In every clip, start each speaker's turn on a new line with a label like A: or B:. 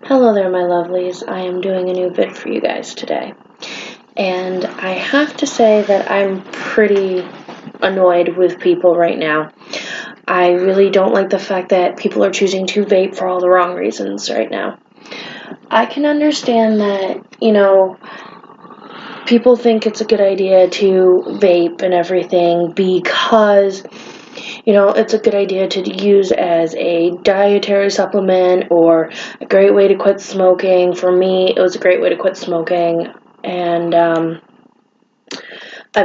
A: Hello there, my lovelies. I am doing a new vid for you guys today. And I have to say that I'm pretty annoyed with people right now. I really don't like the fact that people are choosing to vape for all the wrong reasons right now. I can understand that, people think it's a good idea to vape and everything because it's a good idea to use as a dietary supplement or a great way to quit smoking. For me, it was a great way to quit smoking. And I've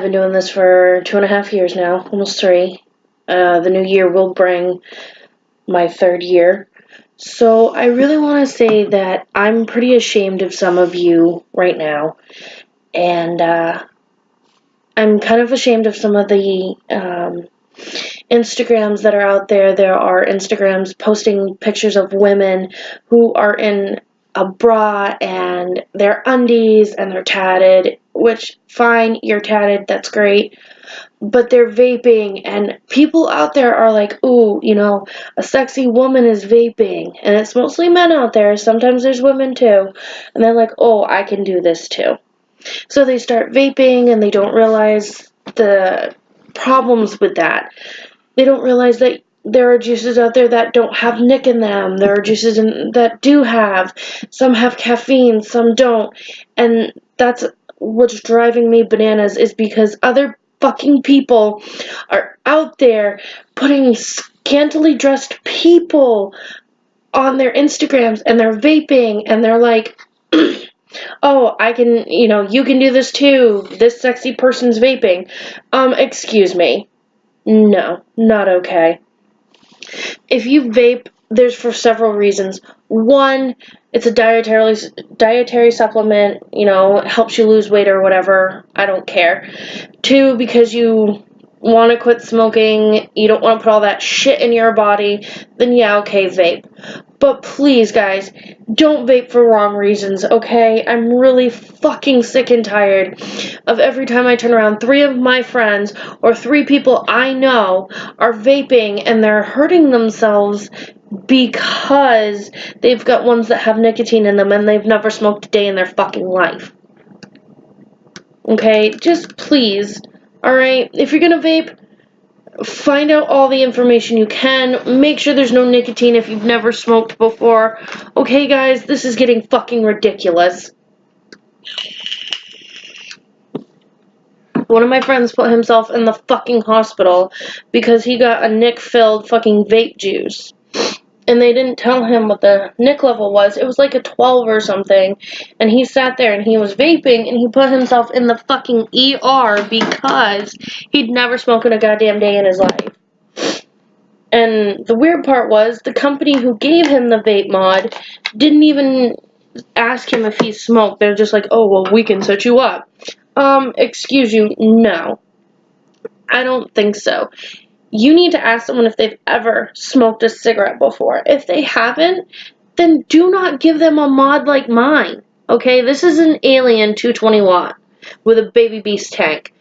A: been doing this for 2.5 years now, almost 3. The new year will bring my 3rd year. So I really want to say that I'm pretty ashamed of some of you right now. And I'm kind of ashamed of some of the Instagrams that are out there. There are Instagrams posting pictures of women who are in a bra and their undies and they're tatted, which, fine, you're tatted, that's great. But they're vaping, and people out there are like, ooh, a sexy woman is vaping. And it's mostly men out there. Sometimes there's women too. And they're like, oh, I can do this too. So they start vaping, and they don't realize the problems with that. They don't realize that there are juices out there that don't have nic in them. There are juices that do have. Some have caffeine, some don't. And that's what's driving me bananas, is because other fucking people are out there putting scantily dressed people on their Instagrams, and they're vaping, and they're like, oh, I can, you can do this too. This sexy person's vaping. Excuse me. No, not okay. If you vape, there's for several reasons. One, it's a dietary supplement, it helps you lose weight or whatever. I don't care. 2, because you want to quit smoking, you don't want to put all that shit in your body, then yeah, okay, vape. But please, guys, don't vape for wrong reasons, okay? I'm really fucking sick and tired of every time I turn around, 3 of my friends or 3 people I know are vaping and they're hurting themselves because they've got ones that have nicotine in them and they've never smoked a day in their fucking life. Okay? Just please, alright? If you're gonna vape, find out all the information you can. Make sure there's no nicotine if you've never smoked before. Okay, guys, this is getting fucking ridiculous. One of my friends put himself in the fucking hospital because he got a nic-filled fucking vape juice. And they didn't tell him what the nic level was. It was like a 12 or something. And he sat there and he was vaping and he put himself in the fucking ER because he'd never smoked in a goddamn day in his life. And the weird part was the company who gave him the vape mod didn't even ask him if he smoked. They're just like, oh, well, we can set you up. Excuse you, no. I don't think so. You need to ask someone if they've ever smoked a cigarette before. If they haven't, then do not give them a mod like mine. Okay, this is an Alien 220 watt with a Baby Beast tank.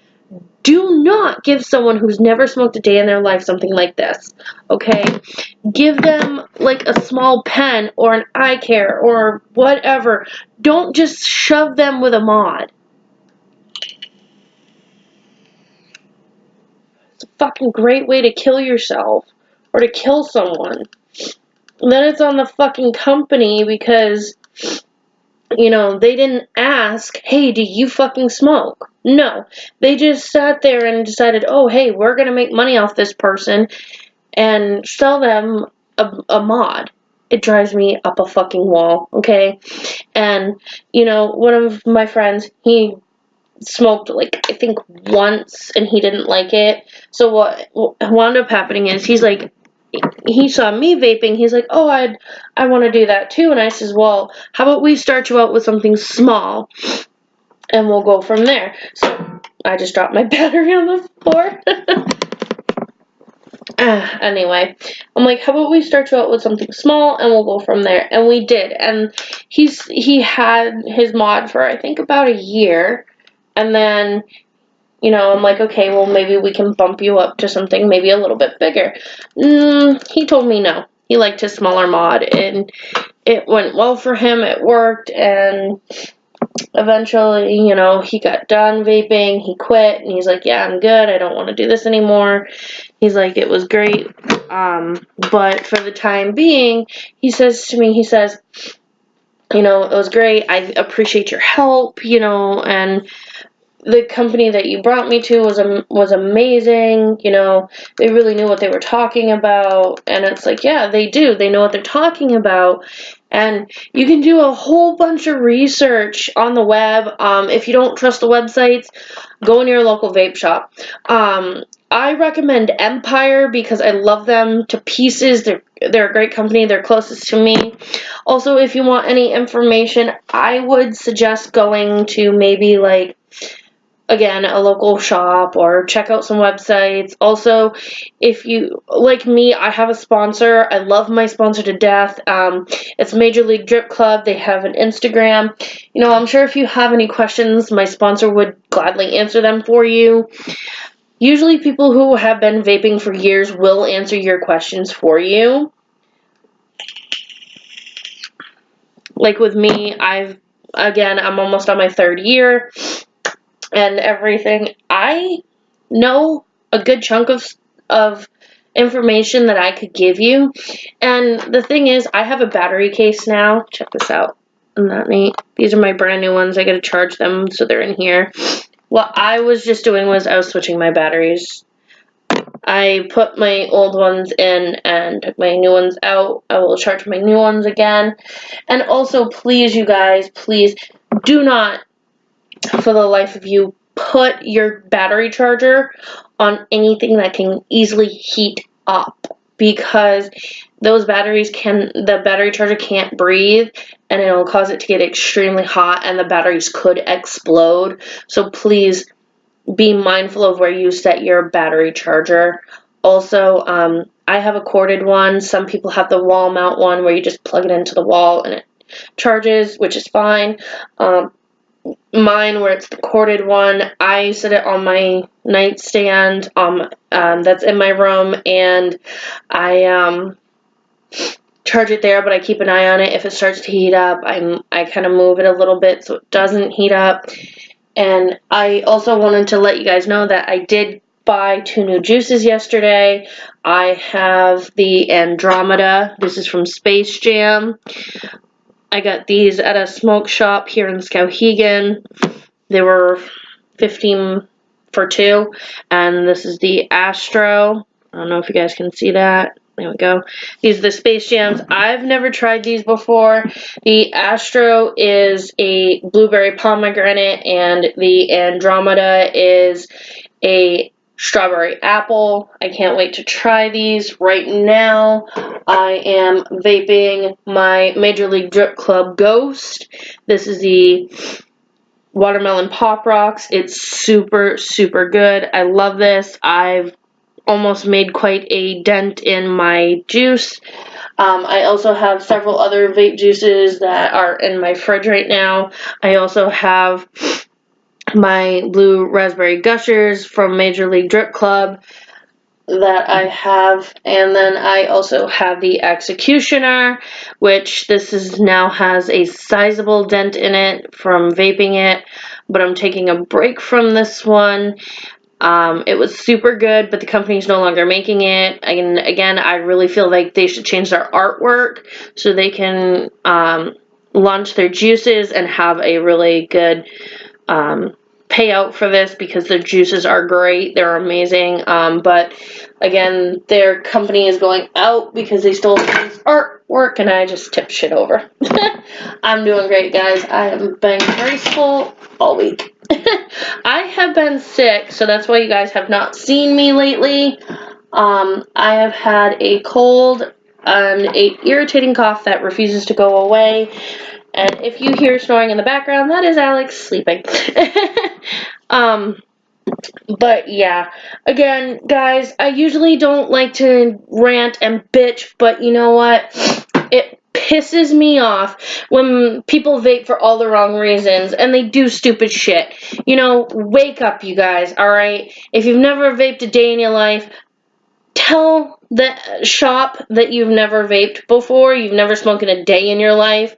A: Do not give someone who's never smoked a day in their life something like this. Okay, give them like a small pen or an eye care or whatever. Don't just shove them with a mod. It's a fucking great way to kill yourself or to kill someone. And then it's on the fucking company because, they didn't ask, hey, do you fucking smoke? No. They just sat there and decided, oh, hey, we're going to make money off this person and sell them a mod. It drives me up a fucking wall, okay? And, one of my friends, he smoked I think once and he didn't like it. So what wound up happening is he saw me vaping. He's like, oh, I want to do that too. And I says, well, how about we start you out with something small and we'll go from there. So I just dropped my battery on the floor. Anyway, I'm like, how about we start you out with something small and we'll go from there. And we did. And he had his mod for I think about a year. And then, I'm like, okay, well, maybe we can bump you up to something maybe a little bit bigger. He told me no. He liked his smaller mod, and it went well for him, it worked, and eventually, you know, he got done vaping, he quit, and he's like, yeah, I'm good, I don't want to do this anymore. He's like, it was great, but for the time being, he says to me, he says, you know, it was great, I appreciate your help, you know, and the company that you brought me to was amazing, you know, they really knew what they were talking about, and it's like, yeah, they do, they know what they're talking about, and you can do a whole bunch of research on the web. If you don't trust the websites, go in your local vape shop. I recommend Empire because I love them to pieces. They're a great company. They're closest to me. Also, if you want any information, I would suggest going to maybe like, again, a local shop or check out some websites. Also, if you, like me, I have a sponsor. I love my sponsor to death. It's Major League Drip Club. They have an Instagram. You know, I'm sure if you have any questions, my sponsor would gladly answer them for you. Usually people who have been vaping for years will answer your questions for you. Like with me, I'm almost on my 3rd year and everything. I know a good chunk of information that I could give you. And the thing is, I have a battery case now. Check this out. Isn't that neat? These are my brand new ones. I gotta charge them, so they're in here. What I was just doing was I was switching my batteries. I put my old ones in and took my new ones out. I will charge my new ones again. And also, please, you guys, please do not, for the life of you, put your battery charger on anything that can easily heat up, because the battery charger can't breathe, and it'll cause it to get extremely hot, and the batteries could explode. So please be mindful of where you set your battery charger. Also, I have a corded one. Some people have the wall mount one where you just plug it into the wall and it charges, which is fine. Mine, where it's the corded one, I set it on my nightstand that's in my room, and I charge it there, but I keep an eye on it. If it starts to heat up, I kind of move it a little bit so it doesn't heat up. And I also wanted to let you guys know that I did buy 2 new juices yesterday. I have the Andromeda. This is from Space Jam. I got these at a smoke shop here in Skowhegan. They were $15 for 2. And this is the Astro. I don't know if you guys can see that. There we go. These are the Space Jams. I've never tried these before. The Astro is a blueberry pomegranate, and the Andromeda is a strawberry apple. I can't wait to try these. Right now, I am vaping my Major League Drip Club Ghost. This is the Watermelon Pop Rocks. It's super, super good. I love this. I've almost made quite a dent in my juice. I also have several other vape juices that are in my fridge right now. I also have my blue raspberry gushers from Major League Drip Club that I have, and then I also have the Executioner, which this is now has a sizable dent in it from vaping it, but I'm taking a break from this one. It was super good, but the company's no longer making it. And again, I really feel like they should change their artwork so they can launch their juices and have a really good payout for this, because their juices are great. They're amazing. But again, their company is going out because they stole this artwork, and I just tipped shit over. I'm doing great, guys. I have been graceful all week. I have been sick, so that's why you guys have not seen me lately. I have had a cold and an irritating cough that refuses to go away. And if you hear snoring in the background, that is Alex sleeping. But yeah, again, guys, I usually don't like to rant and bitch, but you know what? It pisses me off when people vape for all the wrong reasons and they do stupid shit. You know, wake up, you guys, alright? If you've never vaped a day in your life, tell the shop that you've never vaped before, you've never smoked in a day in your life,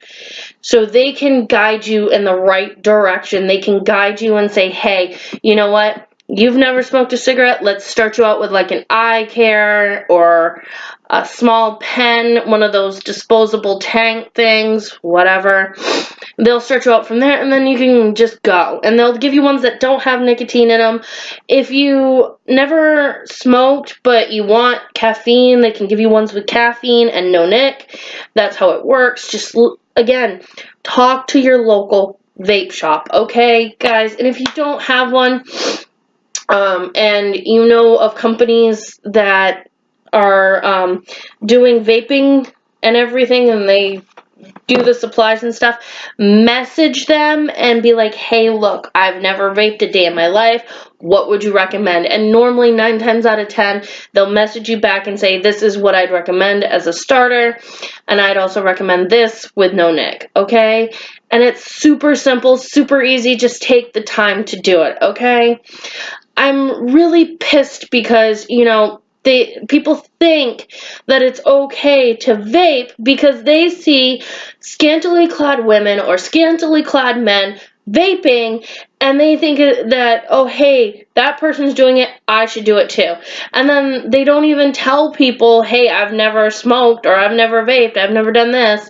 A: so they can guide you in the right direction. They can guide you and say, hey, you know what? You've never smoked a cigarette. Let's start you out with like an eye care or a small pen, one of those disposable tank things, whatever. They'll start you out from there, and then you can just go. And they'll give you ones that don't have nicotine in them. If you never smoked but you want caffeine, they can give you ones with caffeine and no nic. That's how it works. Just, again, talk to your local vape shop, okay, guys? And if you don't have one, and you know of companies that are doing vaping and everything, and they do the supplies and stuff, message them and be like, hey, look, I've never vaped a day in my life. What would you recommend? And normally 9 times out of 10, they'll message you back and say, this is what I'd recommend as a starter, and I'd also recommend this with no nic, okay? And it's super simple, super easy. Just take the time to do it, okay? I'm really pissed because, you know, people think that it's okay to vape because they see scantily clad women or scantily clad men vaping, and they think that, oh, hey, that person's doing it, I should do it too. And then they don't even tell people, hey, I've never smoked or I've never vaped, I've never done this.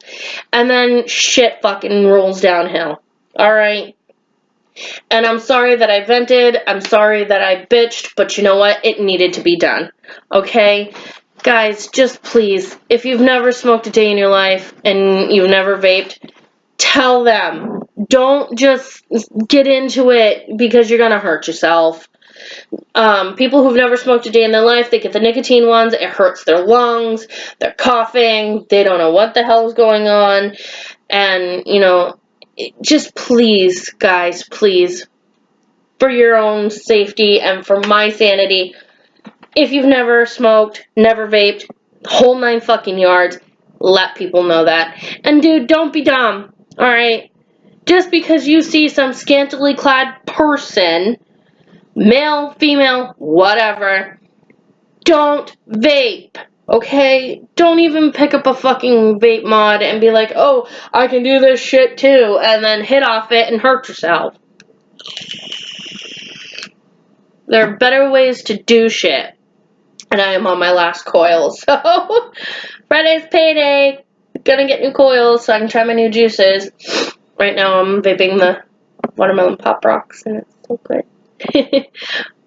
A: And then shit fucking rolls downhill. Alright? And I'm sorry that I vented, I'm sorry that I bitched, but you know what? It needed to be done. Okay? Guys, just please, if you've never smoked a day in your life and you've never vaped, tell them. Don't just get into it because you're gonna hurt yourself. People who've never smoked a day in their life, they get the nicotine ones, it hurts their lungs, they're coughing, they don't know what the hell's going on, and, you know, just please, guys, please, for your own safety and for my sanity, if you've never smoked, never vaped, whole 9 fucking yards, let people know that. And dude, don't be dumb, alright? Just because you see some scantily clad person, male, female, whatever, don't vape. Okay? Don't even pick up a fucking vape mod and be like, oh, I can do this shit too, and then hit off it and hurt yourself. There are better ways to do shit. And I am on my last coil, so Friday's payday. Gonna get new coils so I can try my new juices. Right now I'm vaping the watermelon pop rocks, and it's so good.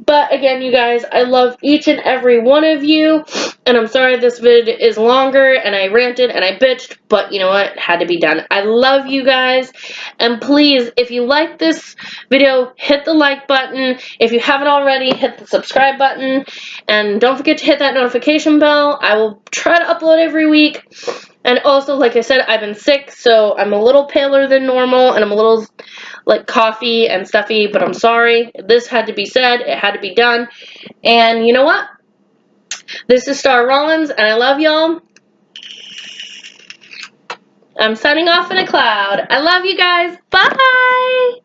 A: But again, you guys, I love each and every one of you, and I'm sorry this vid is longer, and I ranted and I bitched, but you know what? It had to be done. I love you guys, and please, if you like this video, hit the like button. If you haven't already, hit the subscribe button, and don't forget to hit that notification bell. I will try to upload every week. And also, like I said, I've been sick, so I'm a little paler than normal, and I'm a little, like, coughy and stuffy, but I'm sorry. This had to be said. It had to be done. And you know what? This is Star Rollins, and I love y'all. I'm signing off in a cloud. I love you guys. Bye!